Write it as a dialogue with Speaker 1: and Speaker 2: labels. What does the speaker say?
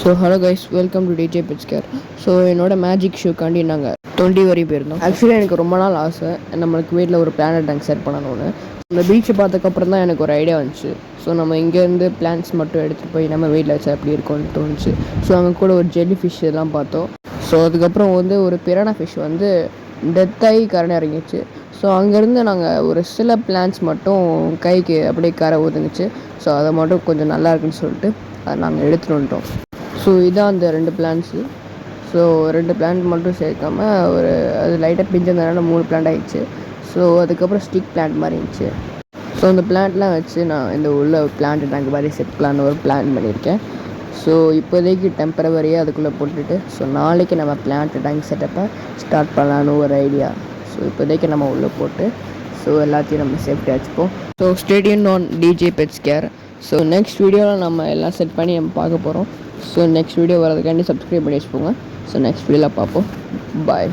Speaker 1: So hello guys, welcome to DJ pets care. So என்னோட magic ஷோக்காண்டி நாங்கள் 20 வரையும் போயிருந்தோம். ஆக்சுவலி எனக்கு ரொம்ப நாள் ஆசை, நம்மளுக்கு வீட்டில் ஒரு பிளானட் டேங்க் செட் பண்ணணும்னு. அந்த பீச்சை பார்த்ததுக்கப்புறம் தான் எனக்கு ஒரு ஐடியா வந்துச்சு. ஸோ நம்ம இங்கேருந்து பிளான்ஸ் மட்டும் எடுத்துகிட்டு போய் நம்ம வீட்டில் வச்சா எப்படி இருக்கும்னு தோணுச்சு. ஸோ அங்கே கூட ஒரு ஜெல்லி ஃபிஷ் இதெல்லாம் பார்த்தோம். ஸோ அதுக்கப்புறம் ஒரு பிரானா ஃபிஷ் டெத்தாகி கரண்ட் இறங்கிச்சு. ஸோ அங்கேருந்து நாங்கள் ஒரு சில பிளான்ஸ் மட்டும் கைக்கு அப்படியே கரை ஒதுங்குச்சு. ஸோ அதை மட்டும் கொஞ்சம் நல்லா இருக்குன்னு சொல்லிட்டு அதை நாங்கள் எடுத்துகிட்டு வந்துட்டோம். ஸோ இதான் அந்த 2 பிளான்ஸு. ஸோ 2 பிளான்ட் மட்டும் சேர்க்காம அது லைட்டாக பிஞ்சிருந்ததுனால 3 பிளான்ட் ஆகிடுச்சு. ஸோ அதுக்கப்புறம் ஸ்டிக் பிளான்ட் மாதிரி இருந்துச்சு. ஸோ அந்த பிளான்ட்லாம் வச்சு நான் இந்த உள்ள பிளான்ட் டேங்க் மாதிரி செட் பண்ணலான்னு ஒரு பிளான் பண்ணியிருக்கேன். ஸோ இப்போதைக்கு டெம்பரவரியாக அதுக்குள்ளே போட்டுட்டு நாளைக்கு நம்ம பிளான்ட் டேங்க் செட்டப்பை ஸ்டார்ட் பண்ணலான்னு ஒரு ஐடியா. ஸோ இப்போதைக்கு நம்ம உள்ளே போட்டு எல்லாத்தையும் நம்ம சேஃப்டியாக வச்சுப்போம். So stay tuned on DJ pets care. So next வீடியோவில் நம்ம எல்லாம் செட் பண்ணி நம்ம பார்க்க போகிறோம். ஸோ நெக்ஸ்ட் வீடியோ வரதுக்காண்டி சப்ஸ்கிரைப் பண்ணி வச்சுப்போங்க. ஸோ நெக்ஸ்ட் வீடியோவில் பார்ப்போம். பாய்.